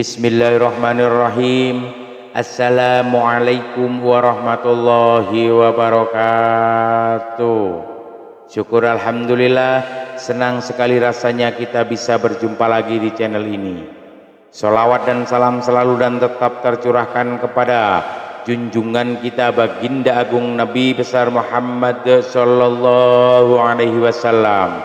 Bismillahirrahmanirrahim. Assalamualaikum warahmatullahi wabarakatuh. Syukur alhamdulillah, senang sekali rasanya kita bisa berjumpa lagi di channel ini. Sholawat dan salam selalu dan tetap tercurahkan kepada junjungan kita baginda agung Nabi besar Muhammad sallallahu alaihi wasallam.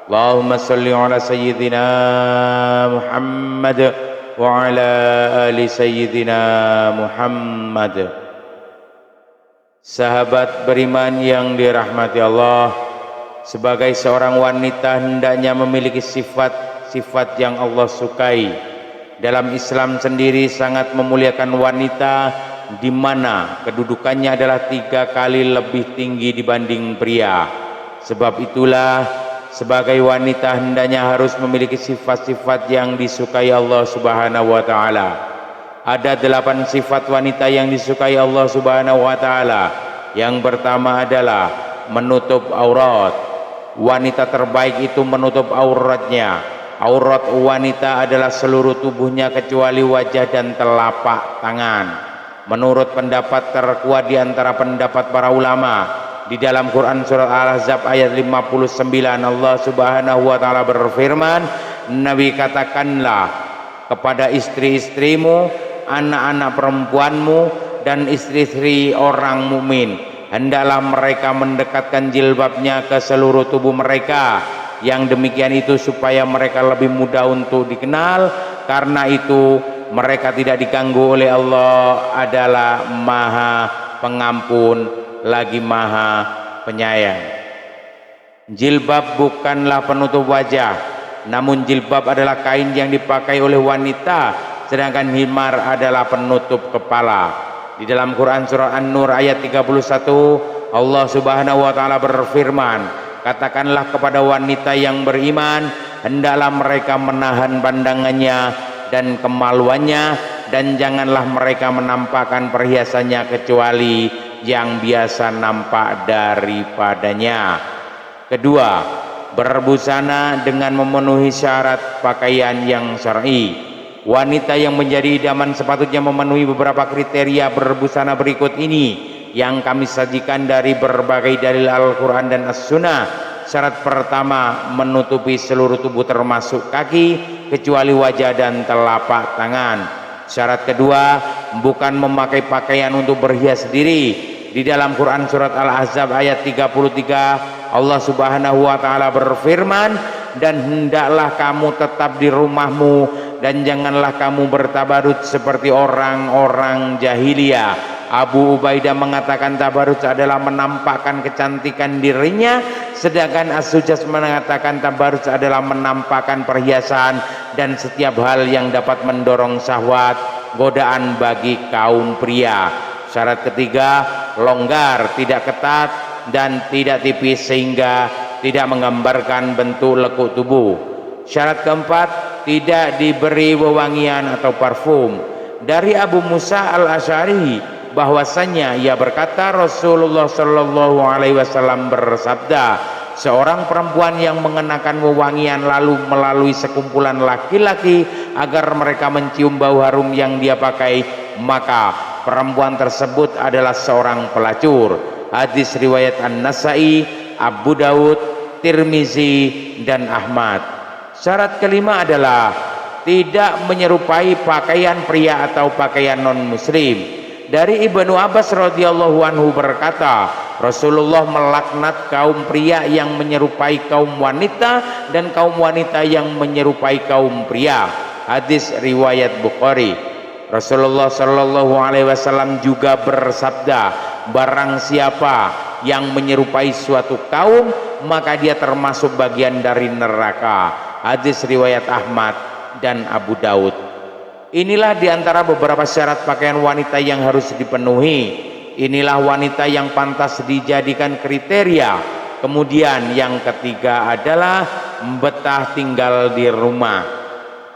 Allahumma sholli ala sayyidina Muhammad wa ala ali sayyidina Muhammad. Sahabat beriman yang dirahmati Allah, sebagai seorang wanita hendaknya memiliki sifat-sifat yang Allah sukai. Dalam Islam sendiri sangat memuliakan wanita, di mana kedudukannya adalah 3 kali lebih tinggi dibanding pria. Sebab itulah sebagai wanita hendaknya harus memiliki sifat-sifat yang disukai Allah Subhanahu wa taala. Ada 8 sifat wanita yang disukai Allah Subhanahu wa taala. Yang pertama adalah menutup aurat. Wanita terbaik itu menutup auratnya. Aurat wanita adalah seluruh tubuhnya kecuali wajah dan telapak tangan. Menurut pendapat terkuat di antara pendapat para ulama, di dalam Quran surat Al-Ahzab ayat 59 Allah Subhanahu wa taala berfirman, Nabi katakanlah kepada istri-istrimu, anak-anak perempuanmu dan istri-istri orang mukmin, hendaklah mereka mendekatkan jilbabnya ke seluruh tubuh mereka. Yang demikian itu supaya mereka lebih mudah untuk dikenal, karena itu mereka tidak diganggu oleh Allah, adalah Maha Pengampun lagi Maha Penyayang. Jilbab bukanlah penutup wajah, namun jilbab adalah kain yang dipakai oleh wanita, sedangkan himar adalah penutup kepala. Di dalam Quran surah An-Nur ayat 31 Allah Subhanahu wa taala berfirman, katakanlah kepada wanita yang beriman, hendaklah mereka menahan pandangannya dan kemaluannya, dan janganlah mereka menampakkan perhiasannya kecuali yang biasa nampak daripadanya. Kedua, berbusana dengan memenuhi syarat pakaian yang syar'i. Wanita yang menjadi idaman sepatutnya memenuhi beberapa kriteria berbusana berikut ini yang kami sajikan dari berbagai dalil Al-Quran dan As-Sunnah. Syarat pertama, menutupi seluruh tubuh termasuk kaki kecuali wajah dan telapak tangan. Syarat kedua, bukan memakai pakaian untuk berhias diri. Di dalam Quran surat Al-Ahzab ayat 33 Allah Subhanahu wa taala berfirman, dan hendaklah kamu tetap di rumahmu dan janganlah kamu bertabarut seperti orang-orang jahiliyah. Abu Ubaidah mengatakan tabarut adalah menampakkan kecantikan dirinya, sedangkan As-Sujas mengatakan tabarut adalah menampakkan perhiasan dan setiap hal yang dapat mendorong syahwat, godaan bagi kaum pria. Syarat ketiga, longgar, tidak ketat dan tidak tipis sehingga tidak menggambarkan bentuk lekuk tubuh. Syarat keempat, tidak diberi wewangian atau parfum. Dari Abu Musa Al-Asy'ari bahwasanya ia berkata, Rasulullah Shallallahu alaihi wasallam bersabda, seorang perempuan yang mengenakan wewangian lalu melalui sekumpulan laki-laki agar mereka mencium bau harum yang dia pakai, maka perempuan tersebut adalah seorang pelacur. Hadis riwayat An-Nasai, Abu Daud, Tirmizi dan Ahmad. Syarat kelima adalah tidak menyerupai pakaian pria atau pakaian non muslim. Dari Ibnu Abbas radhiyallahu anhu berkata, Rasulullah melaknat kaum pria yang menyerupai kaum wanita dan kaum wanita yang menyerupai kaum pria. Hadis riwayat Bukhari. Rasulullah Shallallahu alaihi wasallam juga bersabda, barang siapa yang menyerupai suatu kaum maka dia termasuk bagian dari neraka. Hadis riwayat Ahmad dan Abu Daud. Inilah diantara beberapa syarat pakaian wanita yang harus dipenuhi. Inilah wanita yang pantas dijadikan kriteria. Kemudian yang ketiga adalah betah tinggal di rumah.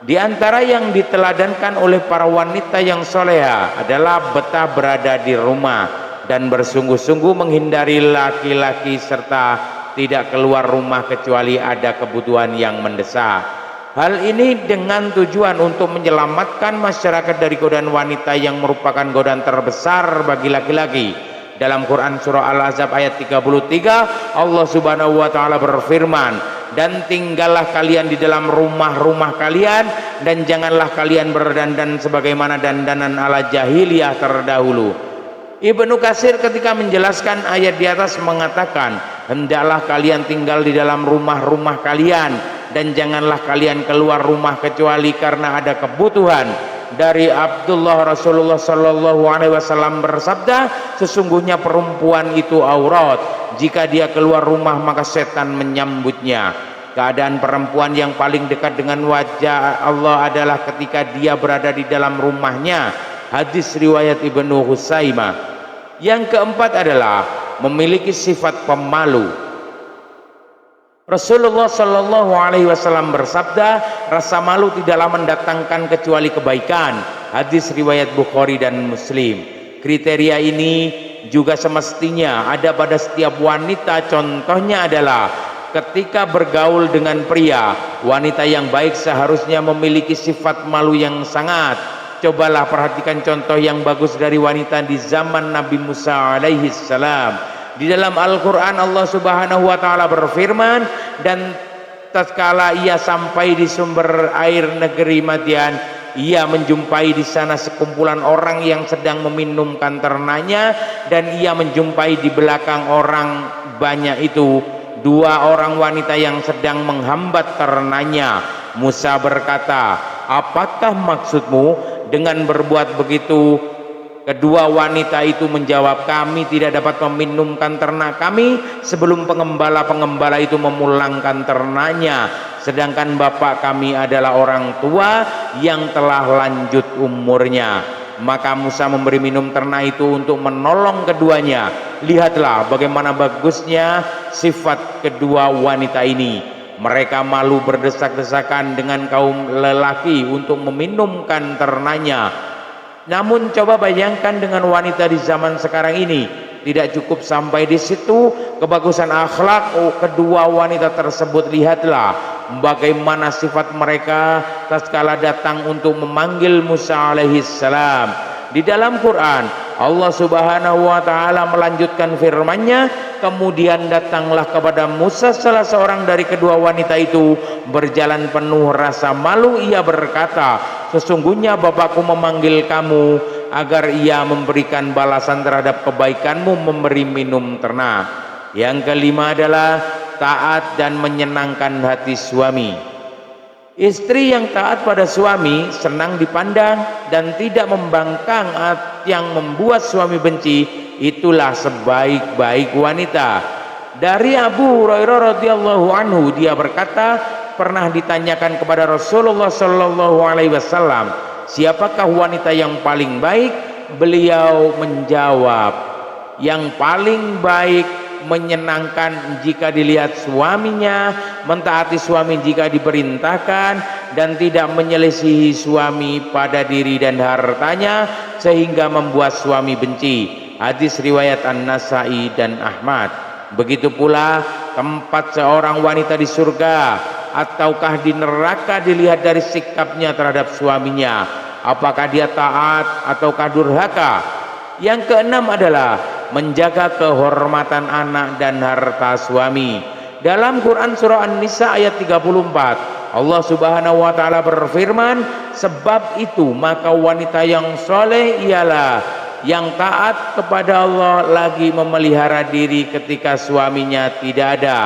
Di antara yang diteladankan oleh para wanita yang soleha adalah betah berada di rumah dan bersungguh-sungguh menghindari laki-laki serta tidak keluar rumah kecuali ada kebutuhan yang mendesak. Hal ini dengan tujuan untuk menyelamatkan masyarakat dari godaan wanita yang merupakan godaan terbesar bagi laki-laki. Dalam Quran surah Al-Ahzab ayat 33, Allah Subhanahu wa taala berfirman, "Dan tinggallah kalian di dalam rumah-rumah kalian dan janganlah kalian berdandan sebagaimana dandanan ala jahiliyah terdahulu." Ibnu Katsir ketika menjelaskan ayat di atas mengatakan, "Hendaklah kalian tinggal di dalam rumah-rumah kalian dan janganlah kalian keluar rumah kecuali karena ada kebutuhan." Dari Abdullah Rasulullah Shallallahu Alaihi Wasallam bersabda, sesungguhnya perempuan itu aurat. Jika dia keluar rumah maka setan menyambutnya. Keadaan perempuan yang paling dekat dengan wajah Allah adalah ketika dia berada di dalam rumahnya. Hadis riwayat Ibnu Husaimah. Yang keempat adalah memiliki sifat pemalu. Rasulullah Shallallahu Alaihi Wasallam bersabda, rasa malu tidaklah mendatangkan kecuali kebaikan. Hadis riwayat Bukhari dan Muslim. Kriteria ini juga semestinya ada pada setiap wanita. Contohnya adalah ketika bergaul dengan pria, wanita yang baik seharusnya memiliki sifat malu yang sangat. Cobalah perhatikan contoh yang bagus dari wanita di zaman Nabi Musa alaihi salam. Di dalam Al-Quran Allah Subhanahu wa taala berfirman, dan tatkala ia sampai di sumber air negeri Madian, ia menjumpai di sana sekumpulan orang yang sedang meminumkan ternaknya, dan ia menjumpai di belakang orang banyak itu dua orang wanita yang sedang menghambat ternaknya. Musa berkata, "Apakah maksudmu dengan berbuat begitu?" Kedua wanita itu menjawab, "Kami tidak dapat meminumkan ternak kami sebelum pengembala-pengembala itu memulangkan ternaknya, sedangkan bapak kami adalah orang tua yang telah lanjut umurnya." Maka Musa memberi minum ternak itu untuk menolong keduanya. Lihatlah bagaimana bagusnya sifat kedua wanita ini. Mereka malu berdesak-desakan dengan kaum lelaki untuk meminumkan ternaknya. Namun coba bayangkan dengan wanita di zaman sekarang ini. Tidak cukup sampai di situ kebagusan akhlak kedua wanita tersebut. Lihatlah bagaimana sifat mereka tatkala datang untuk memanggil Musa alaihi salam. Di dalam Quran Allah Subhanahu wa taala melanjutkan firman-Nya, kemudian datanglah kepada Musa salah seorang dari kedua wanita itu berjalan penuh rasa malu. Ia berkata, "Sesungguhnya bapakku memanggil kamu agar ia memberikan balasan terhadap kebaikanmu memberi minum ternak." Yang kelima adalah taat dan menyenangkan hati suami. Istri yang taat pada suami senang dipandang dan tidak membangkang yang membuat suami benci. Itulah sebaik-baik wanita. Dari Abu Hurairah radhiyallahu anhu, dia berkata, pernah ditanyakan kepada Rasulullah Shallallahu Alaihi Wasallam, siapakah wanita yang paling baik? Beliau menjawab, yang paling baik menyenangkan jika dilihat suaminya, mentaati suami jika diperintahkan, dan tidak menyelisihi suami pada diri dan hartanya sehingga membuat suami benci. Hadis riwayat An-Nasai dan Ahmad. Begitu pula tempat seorang wanita di surga ataukah di neraka dilihat dari sikapnya terhadap suaminya, apakah dia taat ataukah durhaka. Yang keenam adalah menjaga kehormatan anak dan harta suami. Dalam Quran surah An-Nisa ayat 34, Allah Subhanahu wa taala berfirman, "Sebab itu maka wanita yang soleh ialah yang taat kepada Allah lagi memelihara diri ketika suaminya tidak ada."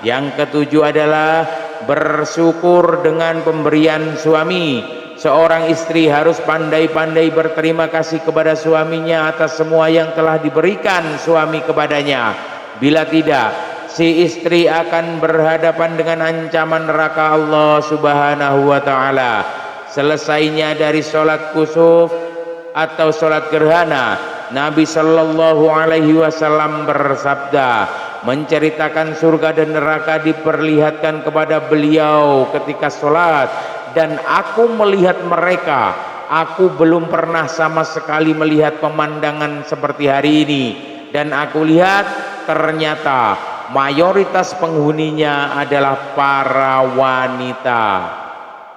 Yang ketujuh adalah bersyukur dengan pemberian suami. Seorang istri harus pandai-pandai berterima kasih kepada suaminya atas semua yang telah diberikan suami kepadanya. Bila tidak, si istri akan berhadapan dengan ancaman neraka Allah Subhanahu wa taala. Selesainya dari sholat kusuf atau sholat gerhana, Nabi Shallallahu Alaihi Wasallam bersabda, menceritakan surga dan neraka diperlihatkan kepada beliau ketika sholat, dan aku melihat mereka. Aku belum pernah sama sekali melihat pemandangan seperti hari ini, dan aku lihat ternyata mayoritas penghuninya adalah para wanita.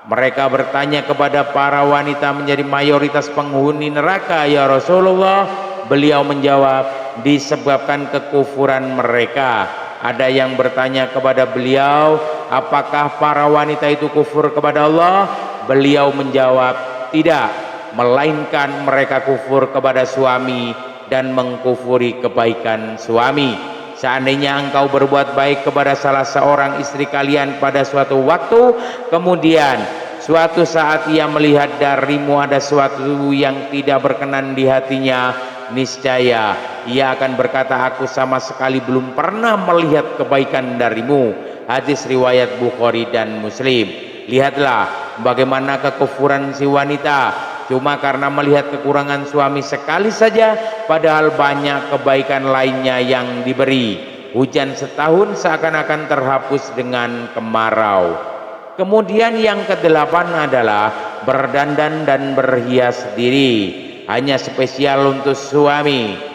Mereka bertanya kepada para wanita menjadi mayoritas penghuni neraka, ya Rasulullah. Beliau menjawab, disebabkan kekufuran mereka. Ada yang bertanya kepada beliau, apakah para wanita itu kufur kepada Allah? Beliau menjawab, tidak, melainkan mereka kufur kepada suami dan mengkufuri kebaikan suami. Seandainya engkau berbuat baik kepada salah seorang istri kalian pada suatu waktu, kemudian suatu saat ia melihat darimu ada sesuatu yang tidak berkenan di hatinya, niscaya ia akan berkata, aku sama sekali belum pernah melihat kebaikan darimu. Hadis riwayat Bukhari dan Muslim. Lihatlah bagaimana kekufuran si wanita, cuma karena melihat kekurangan suami sekali saja, padahal banyak kebaikan lainnya yang diberi. Hujan setahun seakan-akan terhapus dengan kemarau. Kemudian yang kedelapan adalah berdandan dan berhias diri, hanya spesial untuk suami.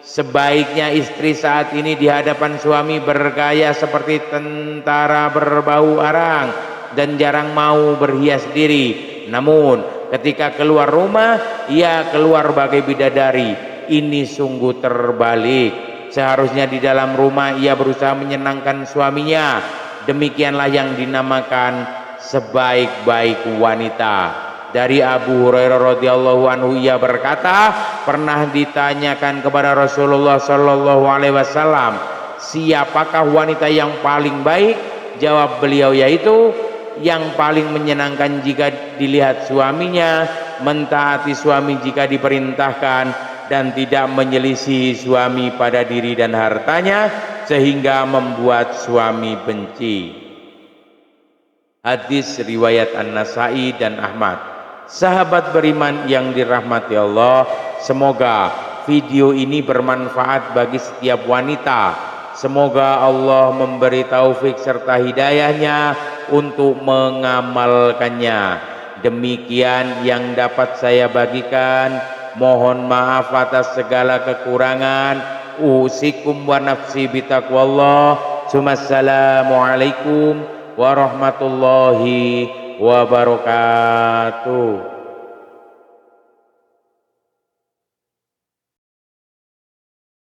Sebaiknya istri saat ini di hadapan suami bergaya seperti tentara berbau arang dan jarang mau berhias diri. Namun ketika keluar rumah, ia keluar bagai bidadari. Ini sungguh terbalik. Seharusnya di dalam rumah ia berusaha menyenangkan suaminya. Demikianlah yang dinamakan sebaik-baik wanita. Dari Abu Hurairah radhiyallahu anhu, ia berkata, pernah ditanyakan kepada Rasulullah sallallahu alaihi wasallam, siapakah wanita yang paling baik? Jawab beliau, yaitu yang paling menyenangkan jika dilihat suaminya, mentaati suami jika diperintahkan, dan tidak menyelisih suami pada diri dan hartanya sehingga membuat suami benci. Hadis riwayat An-Nasai dan Ahmad. Sahabat beriman yang dirahmati Allah, semoga video ini bermanfaat bagi setiap wanita. Semoga Allah memberi taufik serta hidayahnya untuk mengamalkannya. Demikian yang dapat saya bagikan. Mohon maaf atas segala kekurangan. Usikum wa nafsi bitaqwallah. Assalamualaikum warahmatullahi wabarakatuh.